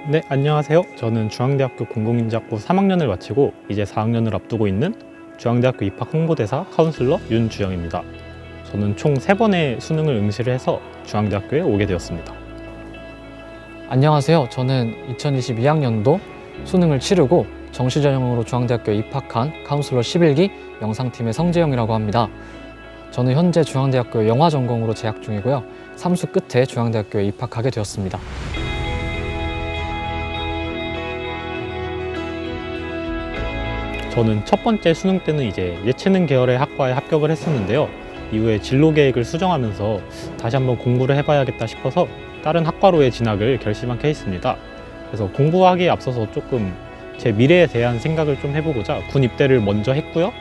네, 안녕하세요. 저는 중앙대학교 공공인지학부 3학년을 마치고 이제 4학년을 앞두고 있는 중앙대학교 입학 홍보대사 카운슬러 윤주영입니다. 저는 총 3번의 수능을 응시를 해서 중앙대학교에 오게 되었습니다. 안녕하세요. 저는 2022학년도 수능을 치르고 정시 전형으로 중앙대학교에 입학한 카운슬러 11기 영상팀의 성재영이라고 합니다. 저는 현재 중앙대학교 영화 전공으로 재학 중이고요. 3수 끝에 중앙대학교에 입학하게 되었습니다. 저는 첫 번째 수능 때는 이제 예체능 계열의 학과에 합격을 했었는데요. 이후에 진로 계획을 수정하면서 다시 한번 공부를 해봐야겠다 싶어서 다른 학과로의 진학을 결심한 케이스입니다. 그래서 공부하기에 앞서서 조금 제 미래에 대한 생각을 좀 해보고자 군 입대를 먼저 했고요.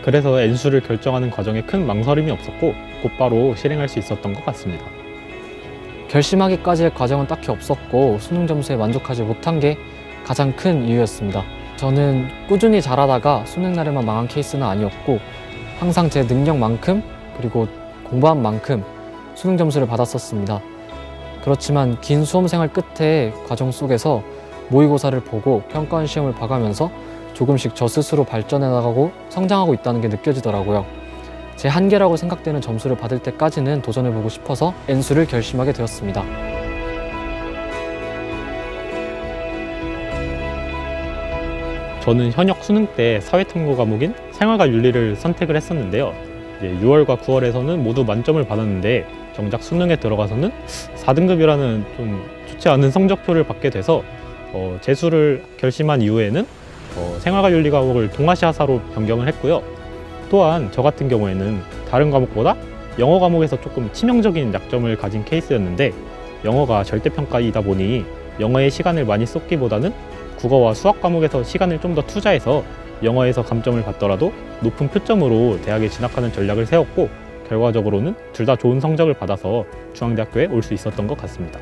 그래서 N수를 결정하는 과정에 큰 망설임이 없었고 곧바로 실행할 수 있었던 것 같습니다. 결심하기까지의 과정은 딱히 없었고 수능 점수에 만족하지 못한 게 가장 큰 이유였습니다. 저는 꾸준히 잘하다가 수능 날에만 망한 케이스는 아니었고 항상 제 능력만큼 그리고 공부한 만큼 수능 점수를 받았었습니다. 그렇지만 긴 수험생활 끝에 과정 속에서 모의고사를 보고 평가원 시험을 봐가면서 조금씩 저 스스로 발전해 나가고 성장하고 있다는 게 느껴지더라고요. 제 한계라고 생각되는 점수를 받을 때까지는 도전해보고 싶어서 N수를 결심하게 되었습니다. 저는 현역 수능 때 사회탐구 과목인 생활과 윤리를 선택을 했었는데요. 이제 6월과 9월에서는 모두 만점을 받았는데 정작 수능에 들어가서는 4등급이라는 좀 좋지 않은 성적표를 받게 돼서 재수를 결심한 이후에는 생활과 윤리 과목을 동아시아사로 변경을 했고요. 또한 저 같은 경우에는 다른 과목보다 영어 과목에서 조금 치명적인 약점을 가진 케이스였는데 영어가 절대평가이다 보니 영어에 시간을 많이 쏟기보다는 국어와 수학 과목에서 시간을 좀 더 투자해서 영어에서 감점을 받더라도 높은 표점으로 대학에 진학하는 전략을 세웠고 결과적으로는 둘 다 좋은 성적을 받아서 중앙대학교에 올 수 있었던 것 같습니다.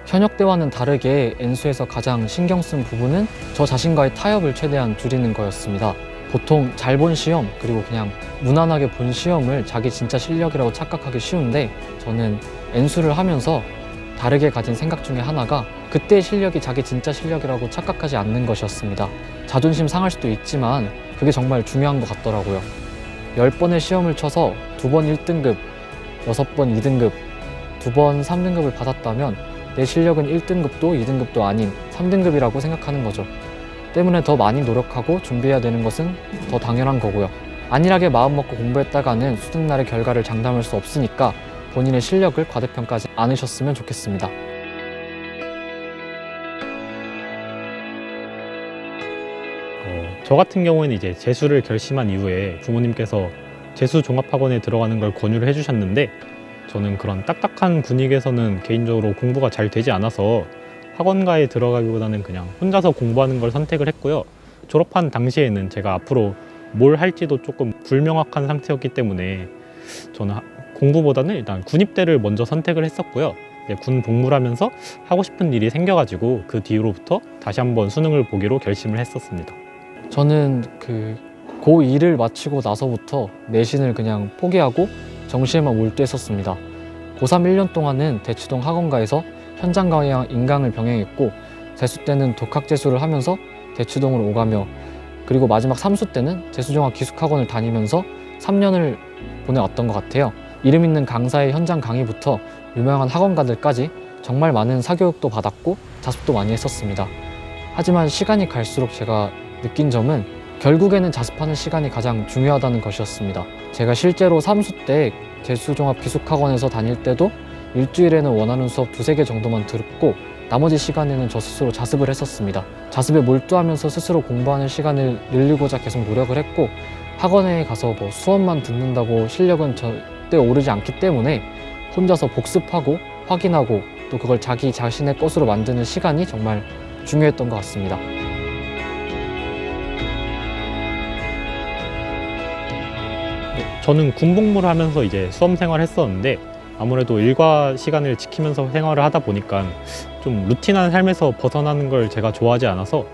현역 때와는 다르게 N수에서 가장 신경 쓴 부분은 저 자신과의 타협을 최대한 줄이는 거였습니다. 보통 잘 본 시험 그리고 그냥 무난하게 본 시험을 자기 진짜 실력이라고 착각하기 쉬운데 저는 N수를 하면서 다르게 가진 생각 중에 하나가 그때의 실력이 자기 진짜 실력이라고 착각하지 않는 것이었습니다. 자존심 상할 수도 있지만 그게 정말 중요한 것 같더라고요. 10번의 시험을 쳐서 2번 1등급, 6번 2등급, 2번 3등급을 받았다면 내 실력은 1등급도 2등급도 아닌 3등급이라고 생각하는 거죠. 때문에 더 많이 노력하고 준비해야 되는 것은 더 당연한 거고요. 안일하게 마음먹고 공부했다가는 수능날의 결과를 장담할 수 없으니까 본인의 실력을 과대평가하지 않으셨으면 좋겠습니다. 저 같은 경우에는 이제 재수를 결심한 이후에 부모님께서 재수 종합학원에 들어가는 걸 권유를 해주셨는데 저는 그런 딱딱한 분위기에서는 개인적으로 공부가 잘 되지 않아서 학원가에 들어가기보다는 그냥 혼자서 공부하는 걸 선택을 했고요. 졸업한 당시에는 제가 앞으로 뭘 할지도 조금 불명확한 상태였기 때문에 저는 공부보다는 일단 군입대를 먼저 선택을 했었고요. 이제 군 복무를 하면서 하고 싶은 일이 생겨가지고 그 뒤로부터 다시 한번 수능을 보기로 결심을 했었습니다. 저는 고2를 마치고 나서부터 내신을 그냥 포기하고 정시에만 몰두했었습니다. 고3 1년 동안은 대치동 학원가에서 현장 강의와 인강을 병행했고 재수 때는 독학재수를 하면서 대치동으로 오가며 그리고 마지막 3수 때는 재수종합 기숙학원을 다니면서 3년을 보내왔던 것 같아요. 이름 있는 강사의 현장 강의부터 유명한 학원가들까지 정말 많은 사교육도 받았고 자습도 많이 했었습니다. 하지만 시간이 갈수록 제가 느낀 점은 결국에는 자습하는 시간이 가장 중요하다는 것이었습니다. 제가 실제로 3수 때 재수종합기숙학원에서 다닐 때도 일주일에는 원하는 수업 2-3개 정도만 듣고 나머지 시간에는 저 스스로 자습을 했었습니다. 자습에 몰두하면서 스스로 공부하는 시간을 늘리고자 계속 노력을 했고 학원에 가서 수업만 듣는다고 실력은 절대 오르지 않기 때문에 혼자서 복습하고 확인하고 또 그걸 자기 자신의 것으로 만드는 시간이 정말 중요했던 것 같습니다. 저는 군 복무를 하면서 이제 수험 생활을 했었는데 아무래도 일과 시간을 지키면서 생활을 하다 보니까 좀 루틴한 삶에서 벗어나는 걸 제가 좋아하지 않아서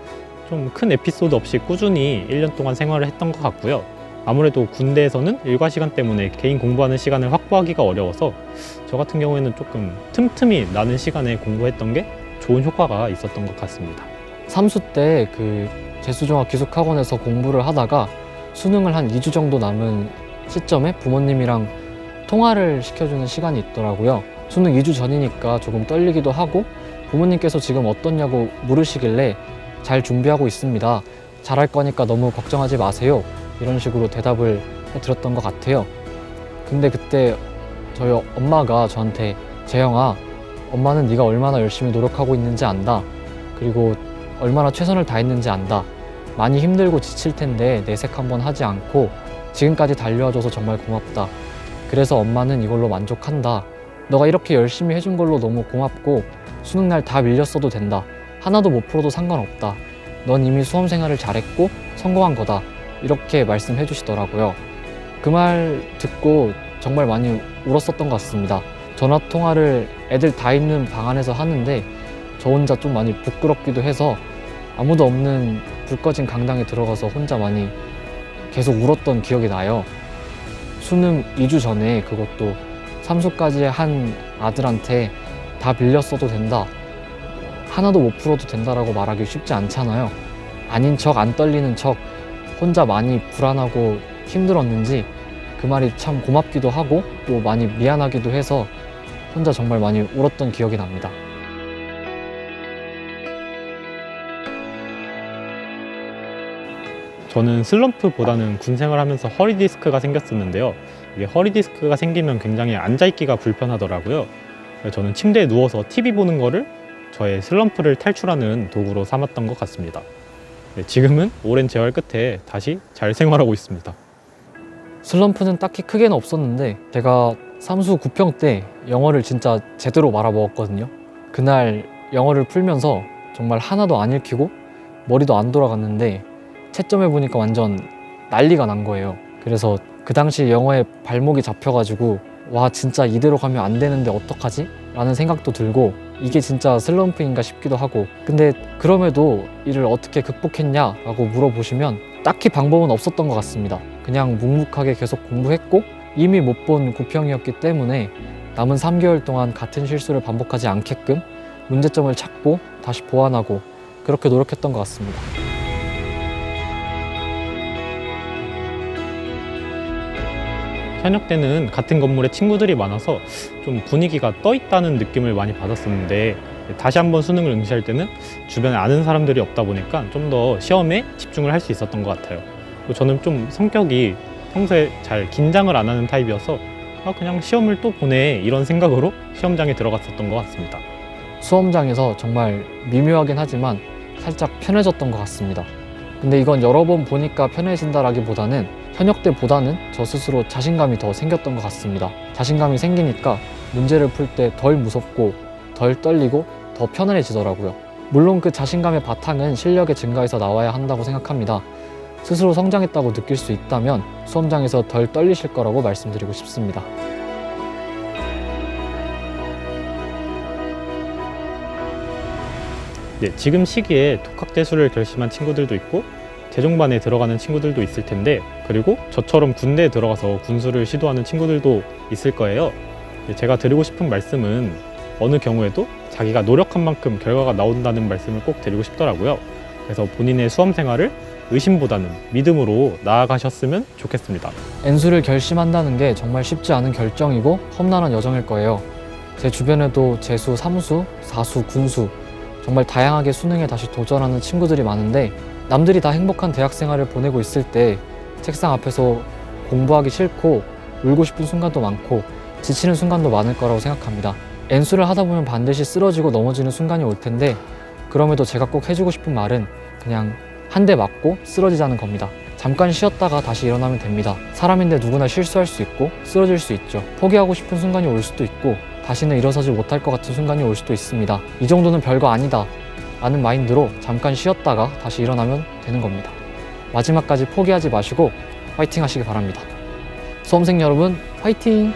좀 큰 에피소드 없이 꾸준히 1년 동안 생활을 했던 것 같고요. 아무래도 군대에서는 일과 시간 때문에 개인 공부하는 시간을 확보하기가 어려워서 저 같은 경우에는 조금 틈틈이 나는 시간에 공부했던 게 좋은 효과가 있었던 것 같습니다. 삼수 때 그 재수종합기숙학원에서 공부를 하다가 수능을 한 2주 정도 남은 시점에 부모님이랑 통화를 시켜주는 시간이 있더라고요. 수능 2주 전이니까 조금 떨리기도 하고 부모님께서 지금 어떻냐고 물으시길래 잘 준비하고 있습니다. 잘할 거니까 너무 걱정하지 마세요. 이런 식으로 대답을 해드렸던 것 같아요. 근데 그때 저희 엄마가 저한테 재영아, 엄마는 네가 얼마나 열심히 노력하고 있는지 안다. 그리고 얼마나 최선을 다했는지 안다. 많이 힘들고 지칠 텐데 내색 한번 하지 않고 지금까지 달려와줘서 정말 고맙다. 그래서 엄마는 이걸로 만족한다. 너가 이렇게 열심히 해준 걸로 너무 고맙고 수능날 다 밀렸어도 된다. 하나도 못 풀어도 상관없다. 넌 이미 수험 생활을 잘했고 성공한 거다. 이렇게 말씀해 주시더라고요. 그 말 듣고 정말 많이 울었었던 것 같습니다. 전화 통화를 애들 다 있는 방 안에서 하는데 저 혼자 좀 많이 부끄럽기도 해서 아무도 없는 불 꺼진 강당에 들어가서 혼자 많이 계속 울었던 기억이 나요. 수능 2주 전에 그것도 삼수까지 한 아들한테 다 빌렸어도 된다. 하나도 못 풀어도 된다라고 말하기 쉽지 않잖아요. 아닌 척, 안 떨리는 척 혼자 많이 불안하고 힘들었는지 그 말이 참 고맙기도 하고 또 많이 미안하기도 해서 혼자 정말 많이 울었던 기억이 납니다. 저는 슬럼프보다는 군 생활하면서 허리 디스크가 생겼었는데요. 이게 허리 디스크가 생기면 굉장히 앉아있기가 불편하더라고요. 그래서 저는 침대에 누워서 TV 보는 거를 저의 슬럼프를 탈출하는 도구로 삼았던 것 같습니다. 지금은 오랜 재활 끝에 다시 잘 생활하고 있습니다. 슬럼프는 딱히 크게는 없었는데 제가 삼수 9평 때 영어를 진짜 제대로 말아먹었거든요. 그날 영어를 풀면서 정말 하나도 안 읽히고 머리도 안 돌아갔는데 채점해 보니까 완전 난리가 난 거예요. 그래서 그 당시 영어에 발목이 잡혀가지고 와 진짜 이대로 가면 안 되는데 어떡하지? 라는 생각도 들고 이게 진짜 슬럼프인가 싶기도 하고 근데 그럼에도 이를 어떻게 극복했냐 라고 물어보시면 딱히 방법은 없었던 것 같습니다. 그냥 묵묵하게 계속 공부했고 이미 못 본 9평이었기 때문에 남은 3개월 동안 같은 실수를 반복하지 않게끔 문제점을 찾고 다시 보완하고 그렇게 노력했던 것 같습니다. 현역 때는 같은 건물에 친구들이 많아서 좀 분위기가 떠 있다는 느낌을 많이 받았었는데 다시 한번 수능을 응시할 때는 주변에 아는 사람들이 없다 보니까 좀 더 시험에 집중을 할 수 있었던 것 같아요. 저는 좀 성격이 평소에 잘 긴장을 안 하는 타입이어서 그냥 시험을 또 보내 이런 생각으로 시험장에 들어갔었던 것 같습니다. 수험장에서 정말 미묘하긴 하지만 살짝 편해졌던 것 같습니다. 근데 이건 여러 번 보니까 편해진다라기보다는 현역 때보다는 저 스스로 자신감이 더 생겼던 것 같습니다. 자신감이 생기니까 문제를 풀 때 덜 무섭고 덜 떨리고 더 편안해지더라고요. 물론 그 자신감의 바탕은 실력의 증가에서 나와야 한다고 생각합니다. 스스로 성장했다고 느낄 수 있다면 수험장에서 덜 떨리실 거라고 말씀드리고 싶습니다. 네, 지금 시기에 독학대수를 결심한 친구들도 있고 재종반에 들어가는 친구들도 있을 텐데 그리고 저처럼 군대에 들어가서 군수를 시도하는 친구들도 있을 거예요. 제가 드리고 싶은 말씀은 어느 경우에도 자기가 노력한 만큼 결과가 나온다는 말씀을 꼭 드리고 싶더라고요. 그래서 본인의 수험 생활을 의심보다는 믿음으로 나아가셨으면 좋겠습니다. N수를 결심한다는 게 정말 쉽지 않은 결정이고 험난한 여정일 거예요. 제 주변에도 재수, 삼수, 사수, 군수 정말 다양하게 수능에 다시 도전하는 친구들이 많은데 남들이 다 행복한 대학 생활을 보내고 있을 때 책상 앞에서 공부하기 싫고 울고 싶은 순간도 많고 지치는 순간도 많을 거라고 생각합니다. N수를 하다 보면 반드시 쓰러지고 넘어지는 순간이 올 텐데 그럼에도 제가 꼭 해주고 싶은 말은 그냥 한 대 맞고 쓰러지자는 겁니다. 잠깐 쉬었다가 다시 일어나면 됩니다. 사람인데 누구나 실수할 수 있고 쓰러질 수 있죠. 포기하고 싶은 순간이 올 수도 있고 다시는 일어서지 못할 것 같은 순간이 올 수도 있습니다. 이 정도는 별거 아니다 라는 마인드로 잠깐 쉬었다가 다시 일어나면 되는 겁니다. 마지막까지 포기하지 마시고 화이팅 하시기 바랍니다. 수험생 여러분 화이팅!